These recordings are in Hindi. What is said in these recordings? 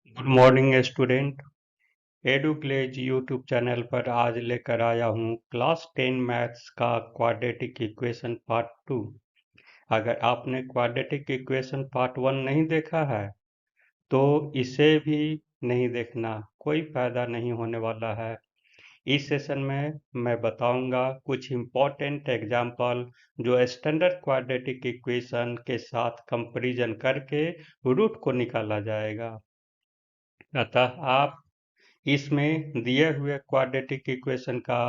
Good morning student. एडुक्लेज यूट्यूब चैनल पर आज लेकर आया हूँ क्लास 10 मैथ्स का क्वाड्रेटिक इक्वेशन पार्ट 2। अगर आपने क्वाड्रेटिक इक्वेशन पार्ट 1 नहीं देखा है तो इसे भी नहीं देखना, कोई फायदा नहीं होने वाला है। इस सेशन में मैं बताऊंगा कुछ इम्पोर्टेंट एग्जाम्पल जो स्टैंडर्ड क्वाड्रेटिक इक्वेशन के साथ कंपैरिजन करके रूट को निकाला जाएगा। अतः आप इसमें दिए हुए क्वाड्रेटिक इक्वेशन का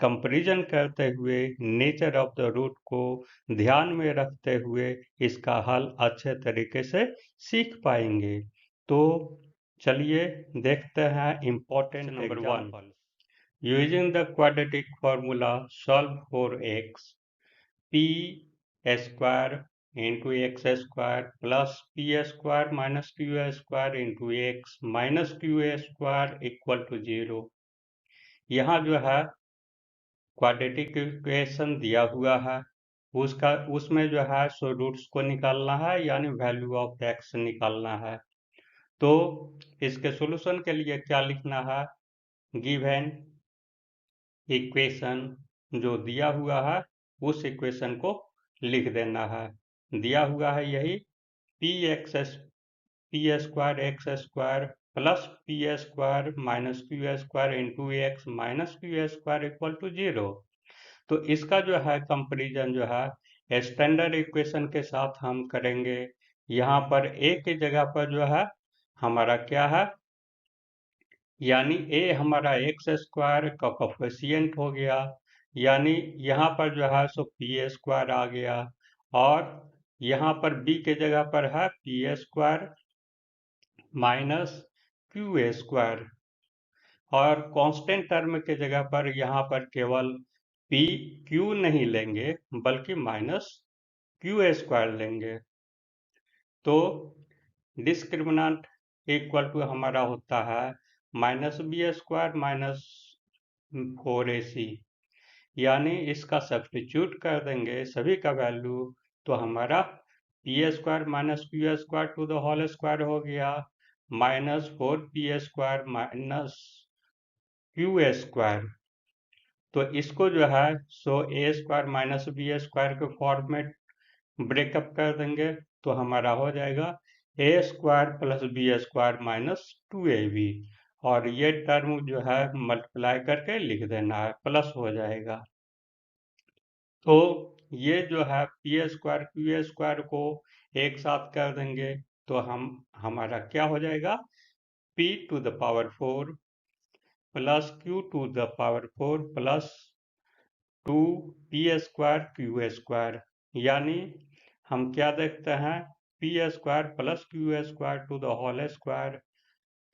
कंपैरिजन करते हुए नेचर ऑफ द रूट को ध्यान में रखते हुए इसका हल अच्छे तरीके से सीख पाएंगे। तो चलिए देखते हैं important number 1। Using the quadratic formula solve for x p square into x square plus p square minus Q square into x minus Q square equal to 0। यहाँ जो है क्वाड्रेटिक इक्वेशन दिया हुआ है, उसमें जो है सो रूट्स को निकालना है, यानी वैल्यू ऑफ एक्स निकालना है। तो इसके सॉल्यूशन के लिए क्या लिखना है, गिवन इक्वेशन जो दिया हुआ है उस इक्वेशन को लिख देना है। दिया हुआ है यही p square x square plus p square minus Q square into x minus Q square equal to 0। तो इसका जो है कंपेरिजन जो है स्टैंडर्ड इक्वेशन के साथ हम करेंगे। यहाँ पर ए की जगह पर जो है हमारा क्या है, यानी ए हमारा एक्स स्क्वायर का कोफिशिएंट हो गया, यानी यहाँ पर जो है सो पी स्क्वायर आ गया, और यहाँ पर बी के जगह पर है P square minus Q square, और कांस्टेंट टर्म के जगह पर यहाँ पर केवल पी क्यू नहीं लेंगे बल्कि माइनस क्यू स्क्वायर लेंगे। तो डिस्क्रिमिनेंट इक्वल टू हमारा होता है minus B square minus 4ac, यानी इसका सब्स्टिट्यूट कर देंगे सभी का वैल्यू, तो हमारा P square minus Q square to the whole square हो गया minus 4p square minus Q square. तो इसको जो है सो A square minus B square के फॉर्म में ब्रेकअप कर देंगे, तो हमारा हो जाएगा A square plus B square minus 2ab, और ये टर्म जो है मल्टीप्लाई करके लिख देना है, प्लस हो जाएगा। तो ये जो है पी स्क्वायर क्यू स्क्वायर को एक साथ कर देंगे, तो हमारा क्या हो जाएगा, p to the power 4 plus q to the power 4 plus 2p square q square, यानी हम क्या देखते हैं p square plus q square to the whole square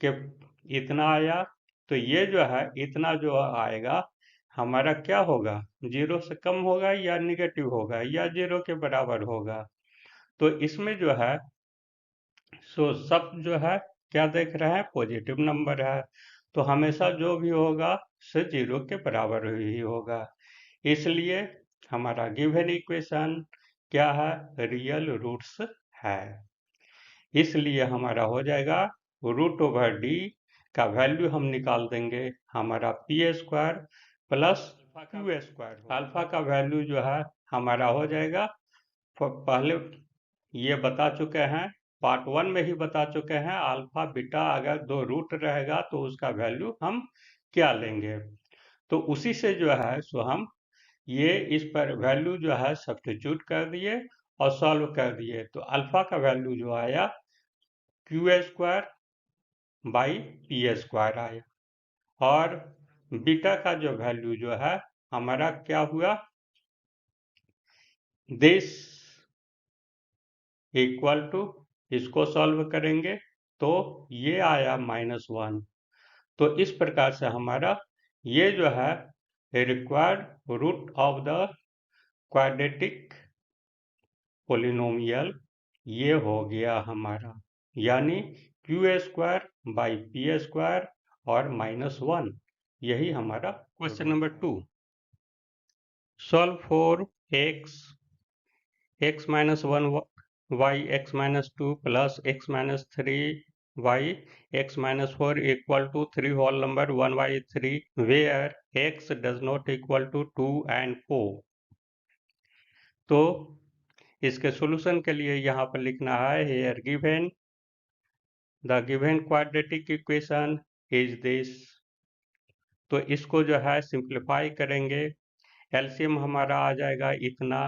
के इतना आया, तो ये जो है इतना जो आएगा हमारा क्या होगा, 0 से कम होगा या निगेटिव होगा या 0 के बराबर होगा। तो इसमें जो है सो सब जो है क्या देख रहे हैं, पॉजिटिव नंबर है, तो हमेशा जो भी होगा से 0 के बराबर ही होगा। इसलिए हमारा गिवन इक्वेशन क्या है, रियल रूट्स है। इसलिए हमारा हो जाएगा रूट ओवर डी का वैल्यू हम निकाल देंगे, हमारा P square plus q square. Alpha का वैल्यू जो है हमारा हो जाएगा, पहले ये बता चुके हैं, पार्ट 1 में ही बता चुके हैं, अल्फा बीटा अगर दो रूट रहेगा तो उसका वैल्यू हम क्या लेंगे। तो उसी से जो है सो हम ये इस पर वैल्यू जो है सब्स्टिट्यूट कर दिए और सॉल्व कर दिए, तो अल्फा का वैल्यू जो आया Q square by p square आया, और बीटा का जो वैल्यू जो है हमारा क्या हुआ, दिस इक्वल टू, इसको सॉल्व करेंगे तो ये आया -1। तो इस प्रकार से हमारा ये जो है required root of the quadratic polynomial ये हो गया हमारा, यानी q square by p square और -1, यही हमारा question number 2। Solve for x minus 1 y x minus 2 plus x minus 3 y x minus 4 equal to 3 whole number 1 by 3 where x does not equal to 2 and 4। तो इसके सॉल्यूशन के लिए यहाँ पर लिखना है here given the given quadratic equation is this। तो इसको जो है सिंप्लीफाई करेंगे, एलसीएम हमारा आ जाएगा इतना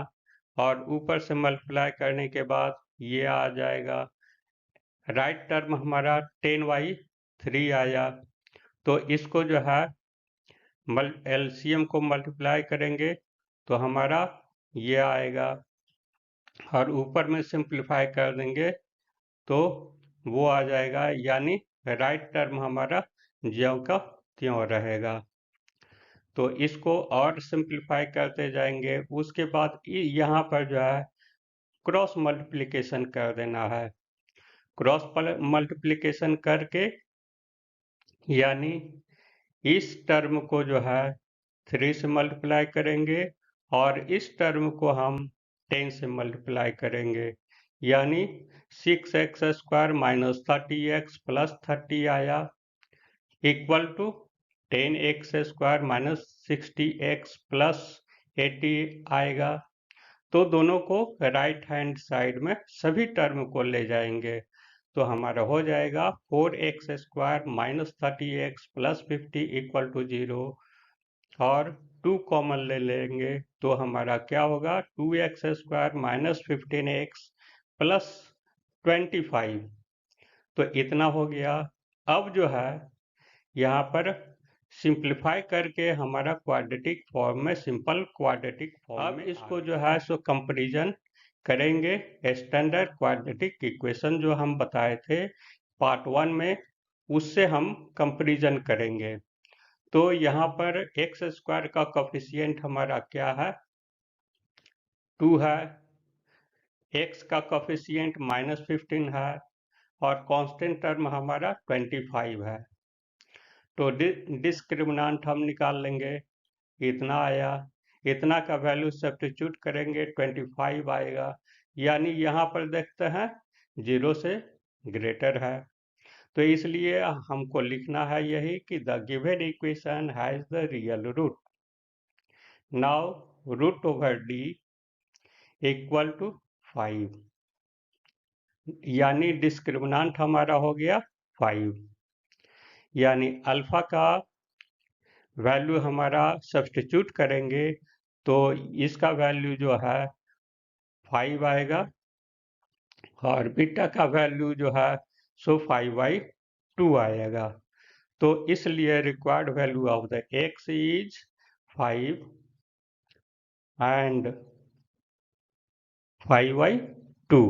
और ऊपर से मल्टीप्लाई करने के बाद ये आ जाएगा, राइट टर्म हमारा 10/3 आया। तो इसको जो है एलसीएम को मल्टीप्लाई करेंगे तो हमारा ये आएगा और ऊपर में सिंप्लीफाई कर देंगे तो वो आ जाएगा, यानी राइट टर्म हमारा ज्यों का त्यों रहेगा। तो इसको और सिंप्लीफाई करते जाएंगे, उसके बाद यहाँ पर जो है क्रॉस मल्टीप्लिकेशन कर देना है। क्रॉस मल्टीप्लिकेशन करके यानी इस टर्म को जो है 3 से मल्टीप्लाई करेंगे और इस टर्म को हम 10 से मल्टीप्लाई करेंगे, यानी 6x² माइनस 30x प्लस 30 आया equal to 10x² minus 60x plus 80 आएगा। तो दोनों को राइट हैंड साइड में सभी टर्म को ले जाएंगे तो हमारा हो जाएगा 4x² minus 30x plus 50 equal to 0 और 2 कॉमन ले लेंगे तो हमारा क्या होगा 2x² माइनस 15x प्लस 25। तो इतना हो गया। अब जो है यहाँ पर सिंप्लीफाई करके हमारा क्वाड्रेटिक फॉर्म में, सिंपल क्वाड्रेटिक फॉर्म में इसको जो है सो कंपैरिजन करेंगे स्टैंडर्ड क्वाड्रेटिक इक्वेशन जो हम बताए थे पार्ट 1 में, उससे हम कंपैरिजन करेंगे। तो यहाँ पर x² का कोफिशिएंट हमारा क्या है 2 है, x का कोफिशिएंट -15 है और कांस्टेंट टर्म हमारा 25 है। तो डिस्क्रिमिनेंट हम निकाल लेंगे, इतना आया, इतना का वैल्यू सब्स्टिट्यूट करेंगे 25 आएगा, यानी यहाँ पर देखते हैं 0 से ग्रेटर है। तो इसलिए हमको लिखना है यही कि the given equation has the real root. Now root over d equal to 5, यानी डिस्क्रिमिनेंट हमारा हो गया 5, यानी अल्फा का वैल्यू हमारा सब्स्टिट्यूट करेंगे तो इसका वैल्यू जो है 5 आएगा और बीटा का वैल्यू जो है सो 5/2 आएगा। तो इसलिए required value of the x is 5 and 5/2।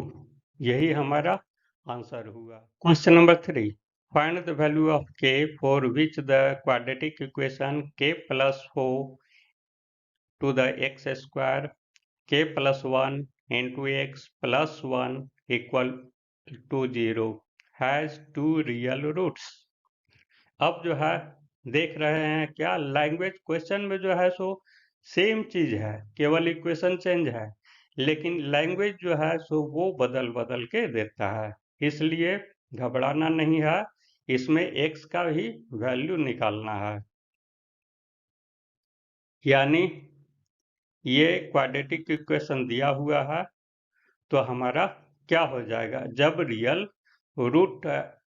यही हमारा आंसर हुआ। Question number 3, find the value of k for which the quadratic equation k plus 4 to the x² k plus 1 into x plus 1 equal to 0 has 2 real roots। अब जो है देख रहे हैं क्या लैंग्वेज क्वेश्चन में जो है सो सेम चीज है, केवल इक्वेशन चेंज है, लेकिन लैंग्वेज जो है सो वो बदल बदल के देता है, इसलिए घबराना नहीं है, इसमें x का भी वैल्यू निकालना है। यानी ये क्वाड्रेटिक इक्वेशन दिया हुआ है तो हमारा क्या हो जाएगा, जब रियल रूट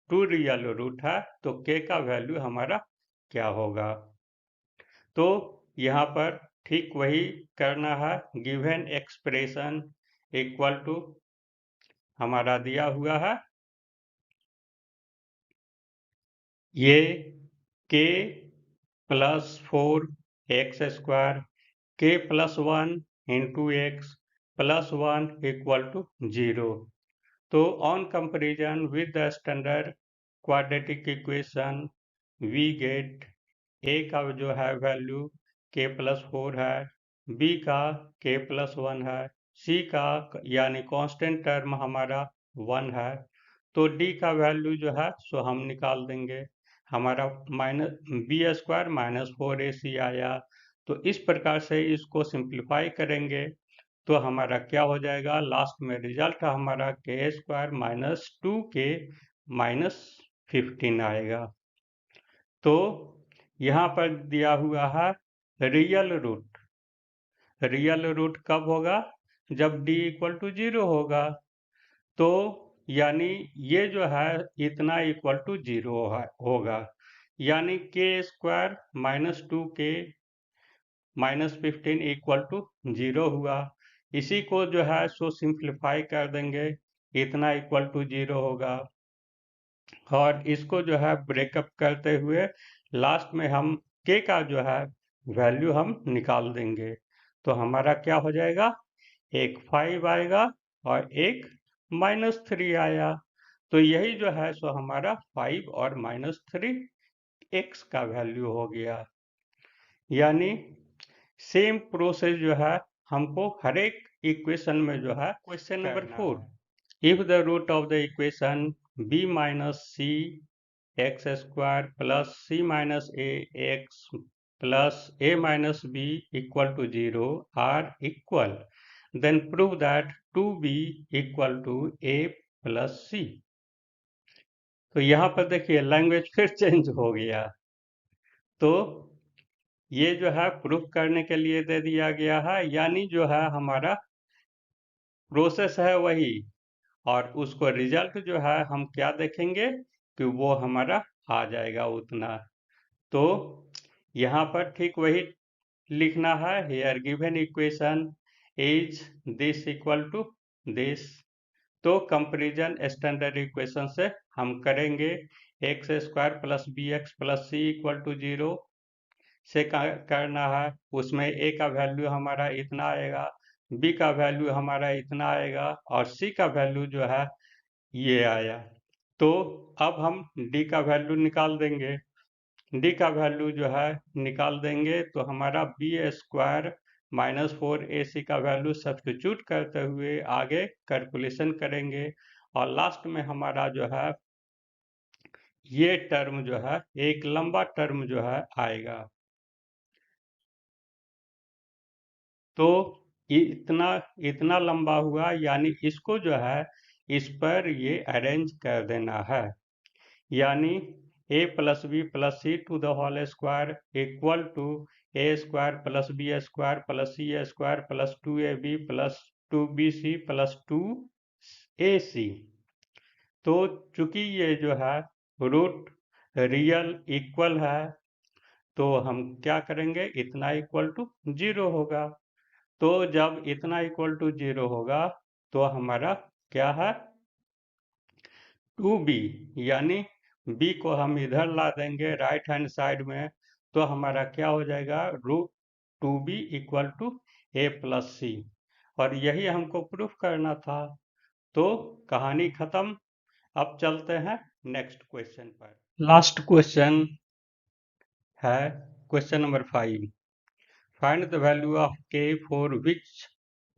2 रियल रूट है तो k का वैल्यू हमारा क्या होगा। तो यहाँ पर ठीक वही करना है, गिवन एक्सप्रेशन इक्वल टू हमारा दिया हुआ है ये k plus 4x² k plus 1 into x plus 1 equal to 0। तो on comparison with the standard quadratic equation we get a का जो है वैल्यू k प्लस 4 है, b का k प्लस 1 है, c का यानी कांस्टेंट टर्म हमारा 1 है। तो d का वैल्यू जो है सो हम निकाल देंगे, हमारा b² माइनस 4ac आया। तो इस प्रकार से इसको सिंप्लीफाई करेंगे तो हमारा क्या हो जाएगा, लास्ट में रिजल्ट हमारा k² माइनस 2k माइनस 15 आएगा। तो यहाँ पर दिया हुआ है रियल रूट। रियल रूट कब होगा? जब d इक्वल टू 0 होगा। तो यानी ये जो है इतना इक्वल टू 0 होगा, यानी k square minus 2k minus 15 equal to 0 हुआ। इसी को जो है सो सिंप्लीफाई कर देंगे, इतना इक्वल टू 0 होगा। और इसको जो है ब्रेकअप करते हुए लास्ट में हम k का जो है वैल्यू हम निकाल देंगे। तो हमारा क्या हो जाएगा? एक 5 आएगा और एक -3 आया। तो यही जो है सो हमारा 5 और -3 x का वैल्यू हो गया। यानी सेम प्रोसेस जो है हमको हर एक इक्वेशन में जो है question number 4, if the root of the equation b minus C X square plus C minus A X plus A minus B equal to 0 are equal, then prove that 2b equal to a plus C. तो यहाँ पर देखिए लैंग्वेज फिर चेंज हो गया। तो ये जो है प्रूफ करने के लिए दे दिया गया है, यानी जो है हमारा प्रोसेस है वही, और उसको रिजल्ट जो है हम क्या देखेंगे कि वो हमारा आ जाएगा उतना। तो यहाँ पर ठीक वही लिखना है, here given equation is this equal to this. तो कंपैरिजन स्टैंडर्ड इक्वेशन से हम करेंगे x square plus b x plus c equal to 0 से करना है। उसमें ए का वैल्यू हमारा इतना आएगा, बी का वैल्यू हमारा इतना आएगा और सी का वैल्यू जो है ये आया। तो अब हम डी का वैल्यू निकाल देंगे। डी का वैल्यू जो है निकाल देंगे तो हमारा बी स्क्वायर माइनस 4ac का वैल्यू सब्स्टिट्यूट करते हुए आगे कैलकुलेशन करेंगे और लास्ट में हमारा जो है ये टर्म जो है एक लंबा टर्म जो है आएगा। तो इतना इतना लंबा हुआ, यानी इसको जो है इस पर ये अरेंज कर देना है, यानी a plus b plus c to the whole square equal to a square plus B square plus c square plus 2ab plus 2bc plus 2ac। तो चूंकि ये जो है रूट रियल इक्वल है तो हम क्या करेंगे, इतना इक्वल टू 0 होगा। तो जब इतना इक्वल टू 0 होगा तो हमारा क्या है 2b, यानी b को हम इधर ला देंगे राइट हैंड साइड में, तो हमारा क्या हो जाएगा root 2b equal to a plus C. और यही हमको प्रूफ करना था। तो कहानी खत्म। अब चलते हैं नेक्स्ट क्वेश्चन पर। लास्ट क्वेश्चन है question number 5। Find the value of k for which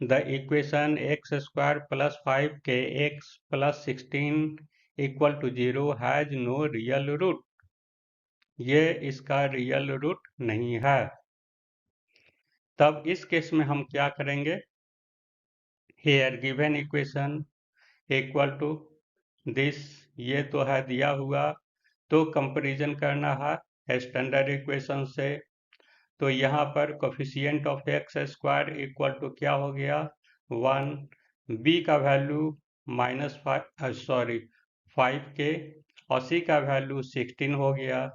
the equation x square plus 5kx plus 16 equal to 0 has no real root। ये इसका रियल रूट नहीं है। तब इस केस में हम क्या करेंगे, here given equation equal to this, ये तो है दिया हुआ, तो कंपैरिजन करना है स्टैंडर्ड इक्वेशन से। तो यहाँ पर coefficient of x square equal to क्या हो गया 1, बी का वैल्यू -5k और सी का वैल्यू 16 हो गया।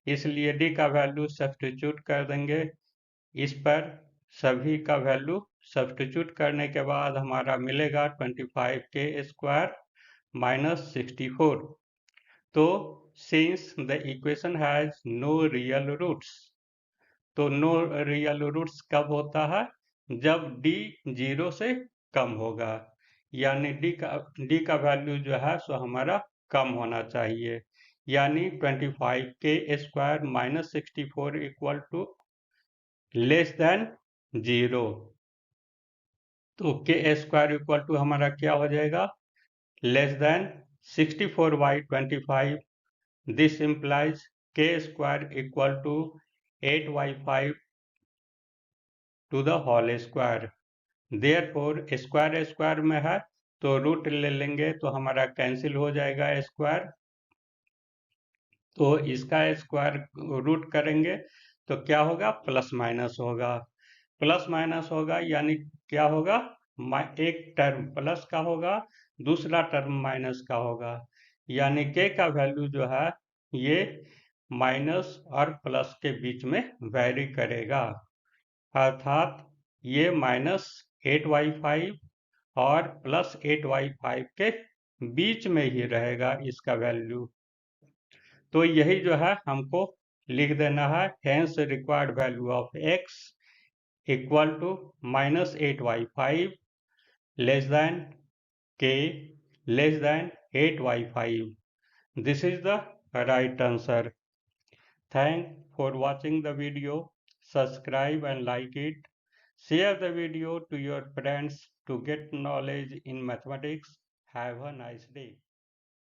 इसलिए डी का वैल्यू सब्स्टिट्यूट कर देंगे इस पर। सभी का वैल्यू सब्स्टिट्यूट करने के बाद हमारा मिलेगा 25k स्क्वायर माइनस 64। तो since the equation has no real roots, तो नो रियल रूट्स कब होता है, जब d 0 से कम होगा, यानी d का वैल्यू जो है सो हमारा कम होना चाहिए, यानी 25k square minus 64 equal to less than 0। तो k स्क्वायर इक्वल टू हमारा क्या हो जाएगा less than 64/25। This implies k square equal to 8/5 to the whole square. Therefore square square में है तो रूट ले लेंगे तो हमारा कैंसिल हो जाएगा स्क्वायर। तो इसका स्क्वायर रूट करेंगे तो क्या होगा, प्लस माइनस होगा। प्लस माइनस होगा यानी क्या होगा, एक टर्म प्लस का होगा, दूसरा टर्म माइनस का होगा, यानी के का वैल्यू जो है ये माइनस और प्लस के बीच में वैरी करेगा। अर्थात ये -8y5 और +8y5 के बीच में ही रहेगा इसका वैल्यू। तो यही जो है हमको लिख देना है, hence required value of x equal to -8y5 less than k less than 8y5. This is the right answer. Thanks for watching the video. Subscribe and like it. Share the video to your friends to get knowledge in mathematics. Have a nice day.